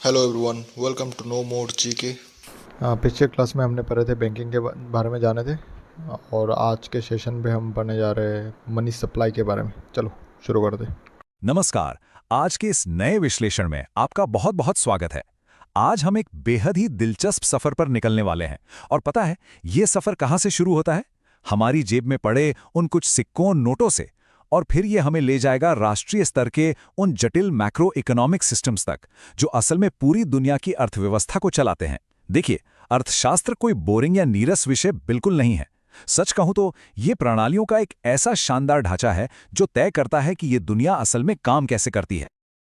Hello everyone, welcome to no more GK. पिछले class में हमने पढ़े थे बैंकिंग के बारे में जाने थे। और आज के सेशन पे हम पढ़ने जा रहे हैं मनी सप्लाई के बारे में। चलो शुरू कर दे। नमस्कार। आज के इस नए विश्लेषण में आपका बहुत बहुत स्वागत है। आज हम एक बेहद ही दिलचस्प सफर पर निकलने वाले हैं। और पता है ये सफर कहां से शुरू होता है? हमारी जेब में पड़े उन कुछ सिक्कों नोटों से। और फिर ये हमें ले जाएगा राष्ट्रीय स्तर के उन जटिल मैक्रो इकोनॉमिक सिस्टम्स तक जो असल में पूरी दुनिया की अर्थव्यवस्था को चलाते हैं। देखिए, अर्थशास्त्र कोई बोरिंग या नीरस विषय बिल्कुल नहीं है। सच कहूं तो ये प्रणालियों का एक ऐसा शानदार ढांचा है जो तय करता है कि ये दुनिया असल में काम कैसे करती है।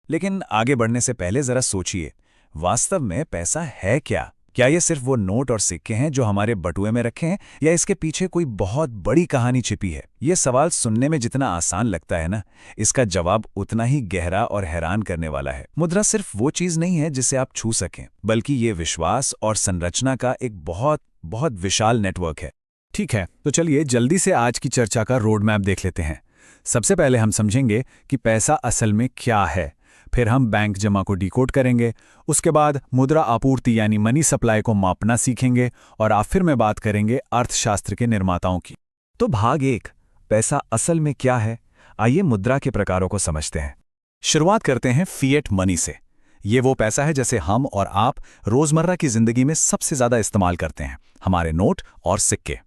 लेकिन आगे बढ़ने से पहले जरा सोचिए, वास्तव में पैसा है क्या? क्या ये सिर्फ वो नोट और सिक्के हैं जो हमारे बटुए में रखे हैं, या इसके पीछे कोई बहुत बड़ी कहानी छिपी है? ये सवाल सुनने में जितना आसान लगता है ना, इसका जवाब उतना ही गहरा और हैरान करने वाला है। मुद्रा सिर्फ वो चीज नहीं है जिसे आप छू सकें, बल्कि ये विश्वास और संरचना का एक बहुत बहुत विशाल नेटवर्क है। ठीक है, तो चलिए जल्दी से आज की चर्चा का रोड मैप देख लेते हैं। सबसे पहले हम समझेंगे कि पैसा असल में क्या है। फिर हम बैंक जमा को डिकोड करेंगे। उसके बाद मुद्रा आपूर्ति यानी मनी सप्लाई को मापना सीखेंगे। और आखिर में बात करेंगे अर्थशास्त्र के निर्माताओं की। तो भाग 1, पैसा असल में क्या है। आइए मुद्रा के प्रकारों को समझते हैं। शुरुआत करते हैं फिएट मनी से। ये वो पैसा है जैसे हम और आप रोजमर्रा की जिंदगी में सबसे ज्यादा इस्तेमाल करते हैं, हमारे नोट और सिक्के।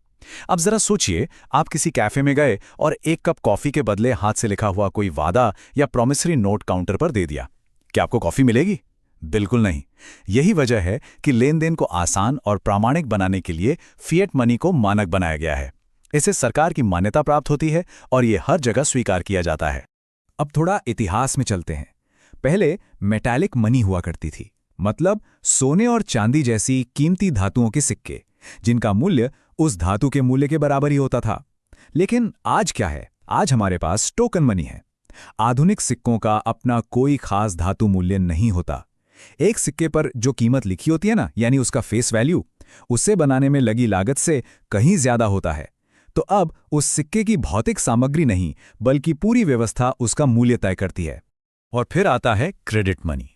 अब जरा सोचिए, आप किसी कैफे में गए और एक कप कॉफी के बदले हाथ से लिखा हुआ कोई वादा या प्रॉमिसरी नोट काउंटर पर दे दिया। क्या आपको कॉफी मिलेगी? बिल्कुल नहीं। यही वजह है कि लेन देन को आसान और प्रामाणिक बनाने के लिए फिएट मनी को मानक बनाया गया है। इसे सरकार की मान्यता प्राप्त होती है और ये हर जगह स्वीकार किया जाता है। अब थोड़ा इतिहास में चलते हैं। पहले मेटालिक मनी हुआ करती थी, मतलब सोने और चांदी जैसी कीमती धातुओं के सिक्के, जिनका मूल्य उस धातु के मूल्य के बराबर ही होता था। लेकिन आज क्या है? आज हमारे पास टोकन मनी है। आधुनिक सिक्कों का अपना कोई खास धातु मूल्य नहीं होता। एक सिक्के पर जो कीमत लिखी होती है ना, यानी उसका फेस वैल्यू, उसे बनाने में लगी लागत से कहीं ज्यादा होता है। तो अब उस सिक्के की भौतिक सामग्री नहीं, बल्कि पूरी व्यवस्था उसका मूल्य तय करती है। और फिर आता है क्रेडिट मनी।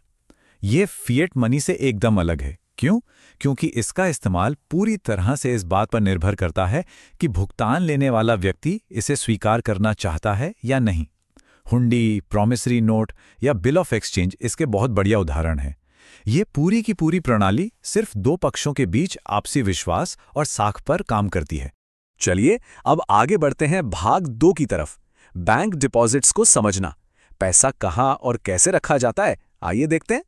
ये फिएट मनी से एकदम अलग है। क्यों? क्योंकि इसका इस्तेमाल पूरी तरह से इस बात पर निर्भर करता है कि भुगतान लेने वाला व्यक्ति इसे स्वीकार करना चाहता है या नहीं। हुंडी, प्रॉमिसरी नोट या बिल ऑफ एक्सचेंज इसके बहुत बढ़िया उदाहरण हैं। ये पूरी की पूरी प्रणाली सिर्फ दो पक्षों के बीच आपसी विश्वास और साख पर काम करती है। चलिए अब आगे बढ़ते हैं भाग 2 की तरफ, बैंक डिपॉजिट्स को समझना। पैसा कहाँ और कैसे रखा जाता है, आइए देखते हैं।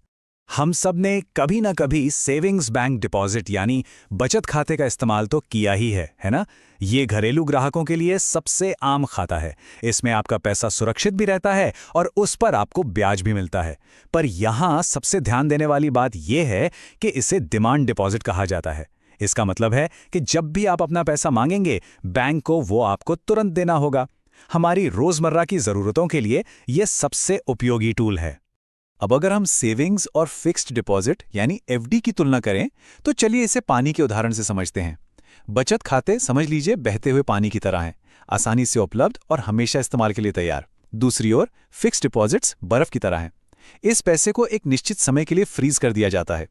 हम सब ने कभी ना कभी सेविंग्स बैंक डिपॉजिट यानी बचत खाते का इस्तेमाल तो किया ही है ना? ये घरेलू ग्राहकों के लिए सबसे आम खाता है। इसमें आपका पैसा सुरक्षित भी रहता है और उस पर आपको ब्याज भी मिलता है। पर यहाँ सबसे ध्यान देने वाली बात यह है कि इसे डिमांड डिपॉजिट कहा जाता है। इसका मतलब है कि जब भी आप अपना पैसा मांगेंगे, बैंक को वो आपको तुरंत देना होगा। हमारी रोजमर्रा की जरूरतों के लिए यह सबसे उपयोगी टूल है। अब अगर हम सेविंग्स और फिक्स्ड डिपॉजिट यानी एफडी की तुलना करें, तो चलिए इसे पानी के उदाहरण से समझते हैं। बचत खाते समझ लीजिए बहते हुए पानी की तरह हैं, आसानी से उपलब्ध और हमेशा इस्तेमाल के लिए तैयार। दूसरी ओर फिक्स्ड डिपॉजिट्स बर्फ की तरह हैं। इस पैसे को एक निश्चित समय के लिए फ्रीज कर दिया जाता है।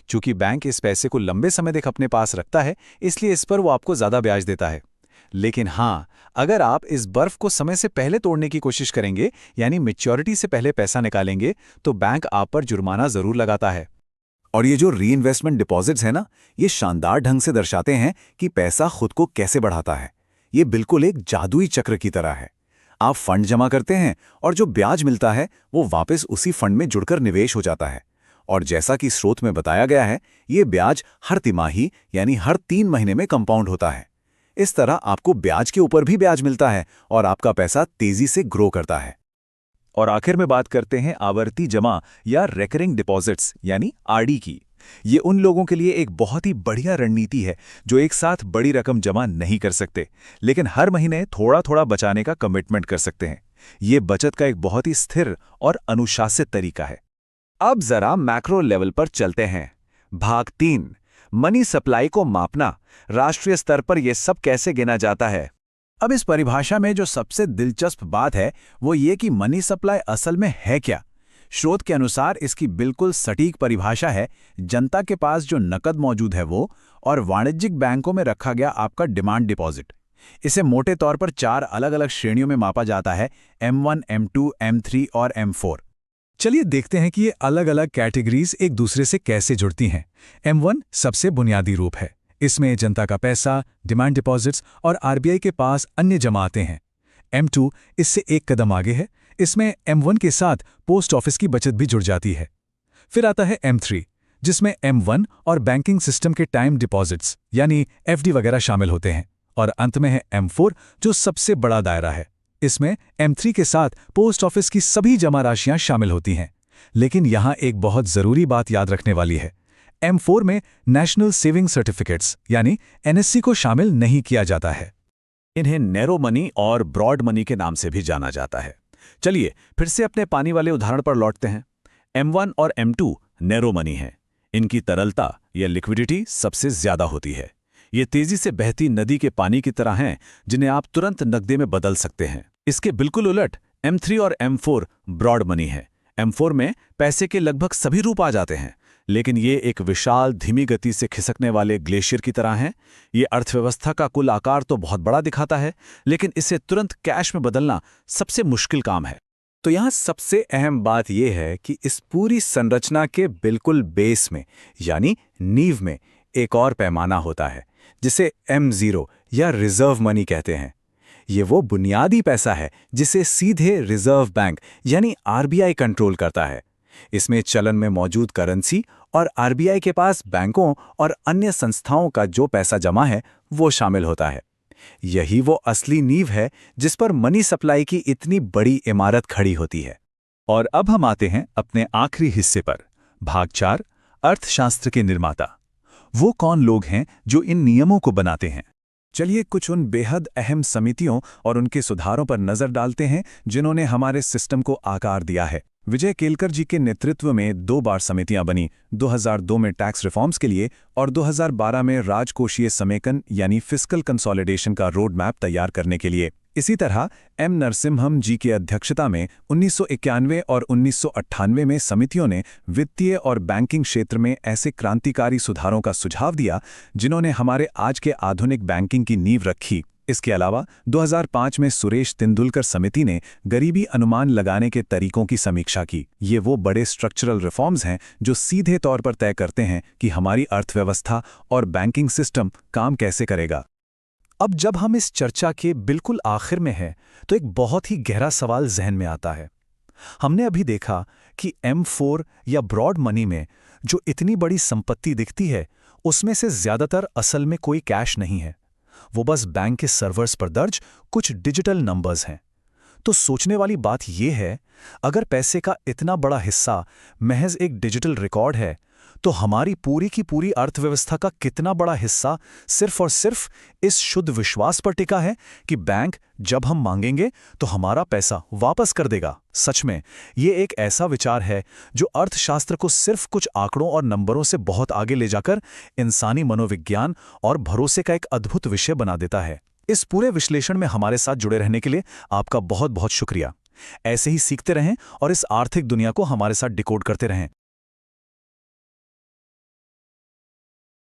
चूंकि बैंक इस पैसे को लंबे समय तक अपने पास रखता है, इसलिए इस पर वो आपको ज्यादा ब्याज देता है। लेकिन हाँ, अगर आप इस बर्फ को समय से पहले तोड़ने की कोशिश करेंगे, यानी मैच्योरिटी से पहले पैसा निकालेंगे, तो बैंक आप पर जुर्माना जरूर लगाता है। और ये जो रीइन्वेस्टमेंट डिपॉजिट्स है ना, ये शानदार ढंग से दर्शाते हैं कि पैसा खुद को कैसे बढ़ाता है। ये बिल्कुल एक जादुई चक्र की तरह है। आप फंड जमा करते हैं और जो ब्याज मिलता है वो वापस उसी फंड में जुड़कर निवेश हो जाता है। और जैसा कि स्रोत में बताया गया है, ये ब्याज हर तिमाही यानी हर 3 महीने में कंपाउंड होता है। इस तरह आपको ब्याज के ऊपर भी ब्याज मिलता है और आपका पैसा तेजी से ग्रो करता है। और आखिर में बात करते हैं आवर्ती जमा या रेकरिंग डिपॉजिट्स यानी आरडी की। ये उन लोगों के लिए एक बहुत ही बढ़िया रणनीति है जो एक साथ बड़ी रकम जमा नहीं कर सकते, लेकिन हर महीने थोड़ा थोड़ा बचाने का कमिटमेंट कर सकते हैं। ये बचत का एक बहुत ही स्थिर और अनुशासित तरीका है। अब जरा मैक्रो लेवल पर चलते हैं। भाग 3, मनी सप्लाई को मापना। राष्ट्रीय स्तर पर यह सब कैसे गिना जाता है? अब इस परिभाषा में जो सबसे दिलचस्प बात है वो ये कि मनी सप्लाई असल में है क्या। स्रोत के अनुसार इसकी बिल्कुल सटीक परिभाषा है जनता के पास जो नकद मौजूद है वो, और वाणिज्यिक बैंकों में रखा गया आपका डिमांड डिपॉजिट। इसे मोटे तौर पर 4 अलग-अलग श्रेणियों में मापा जाता है, M1, M2, M3 और M4। चलिए देखते हैं कि ये अलग-अलग कैटेगरीज एक दूसरे से कैसे जुड़ती हैं। M1 सबसे बुनियादी रूप है। इसमें जनता का पैसा, डिमांड डिपॉजिट्स और आरबीआई के पास अन्य जमातें हैं। M2 इससे एक कदम आगे है। इसमें M1 के साथ पोस्ट ऑफिस की बचत भी जुड़ जाती है। फिर आता है M3, जिसमें M1 और बैंकिंग सिस्टम के टाइम डिपॉजिट्स यानी FD वगैरह शामिल होते हैं। और अंत में है M4, जो सबसे बड़ा दायरा है। इसमें M3 के साथ पोस्ट ऑफिस की सभी जमा राशियां शामिल होती हैं। लेकिन यहां एक बहुत जरूरी बात याद रखने वाली है। M4 में नेशनल सेविंग सर्टिफिकेट्स यानी NSC को शामिल नहीं किया जाता है। इन्हें नैरो मनी और ब्रॉड मनी के नाम से भी जाना जाता है। चलिए फिर से अपने पानी वाले उदाहरण पर लौटते हैं। M1 और M2 नैरो मनी है। इनकी तरलता या लिक्विडिटी सबसे ज्यादा होती है। ये तेजी से बहती नदी के पानी की तरह हैं, जिन्हें आप तुरंत नकदी में बदल सकते हैं। इसके बिल्कुल उलट M3 और M4 ब्रॉड मनी है। M4 में पैसे के लगभग सभी रूप आ जाते हैं, लेकिन ये एक विशाल धीमी गति से खिसकने वाले ग्लेशियर की तरह हैं। ये अर्थव्यवस्था का कुल आकार तो बहुत बड़ा दिखाता है, लेकिन इसे तुरंत कैश में बदलना सबसे मुश्किल काम है। तो यहाँ सबसे अहम बात यह है कि इस पूरी संरचना के बिल्कुल बेस में यानी नींव में एक और पैमाना होता है, जिसे M0 या रिजर्व मनी कहते हैं। ये वो बुनियादी पैसा है जिसे सीधे रिजर्व बैंक यानी आरबीआई कंट्रोल करता है। इसमें चलन में मौजूद करेंसी और आरबीआई के पास बैंकों और अन्य संस्थाओं का जो पैसा जमा है वो शामिल होता है। यही वो असली नींव है जिस पर मनी सप्लाई की इतनी बड़ी इमारत खड़ी होती है। और अब हम आते हैं अपने आखिरी हिस्से पर, भाग 4, अर्थशास्त्र के निर्माता। वो कौन लोग हैं जो इन नियमों को बनाते हैं? चलिए कुछ उन बेहद अहम समितियों और उनके सुधारों पर नजर डालते हैं जिन्होंने हमारे सिस्टम को आकार दिया है। विजय केलकर जी के नेतृत्व में 2 बार समितियां बनी, 2002 में टैक्स रिफॉर्म्स के लिए और 2012 में राजकोषीय समेकन यानी फिस्कल कंसोलिडेशन का रोड मैप तैयार करने के लिए। इसी तरह M नरसिम्हम जी की अध्यक्षता में 1991 और 1998 में समितियों ने वित्तीय और बैंकिंग क्षेत्र में ऐसे क्रांतिकारी सुधारों का सुझाव दिया जिन्होंने हमारे आज के आधुनिक बैंकिंग की नींव रखी। इसके अलावा 2005 में सुरेश तेंदुलकर समिति ने गरीबी अनुमान लगाने के तरीकों की समीक्षा की। ये वो बड़े स्ट्रक्चरल रिफॉर्म्स हैं जो सीधे तौर पर तय करते हैं कि हमारी अर्थव्यवस्था और बैंकिंग सिस्टम काम कैसे करेगा। अब जब हम इस चर्चा के बिल्कुल आखिर में हैं, तो एक बहुत ही गहरा सवाल जहन में आता है। हमने अभी देखा कि M4 या ब्रॉड मनी में जो इतनी बड़ी संपत्ति दिखती है, उसमें से ज्यादातर असल में कोई कैश नहीं है। वो बस बैंक के सर्वर्स पर दर्ज कुछ डिजिटल नंबर्स हैं। तो सोचने वाली बात यह है, अगर पैसे का इतना बड़ा हिस्सा महज एक डिजिटल रिकॉर्ड है, तो हमारी पूरी की पूरी अर्थव्यवस्था का कितना बड़ा हिस्सा सिर्फ और सिर्फ इस शुद्ध विश्वास पर टिका है कि बैंक जब हम मांगेंगे तो हमारा पैसा वापस कर देगा। सच में ये एक ऐसा विचार है जो अर्थशास्त्र को सिर्फ कुछ आंकड़ों और नंबरों से बहुत आगे ले जाकर इंसानी मनोविज्ञान और भरोसे का एक अद्भुत विषय बना देता है। इस पूरे विश्लेषण में हमारे साथ जुड़े रहने के लिए आपका बहुत बहुत शुक्रिया। ऐसे ही सीखते रहें और इस आर्थिक दुनिया को हमारे साथ डिकोड करते रहें।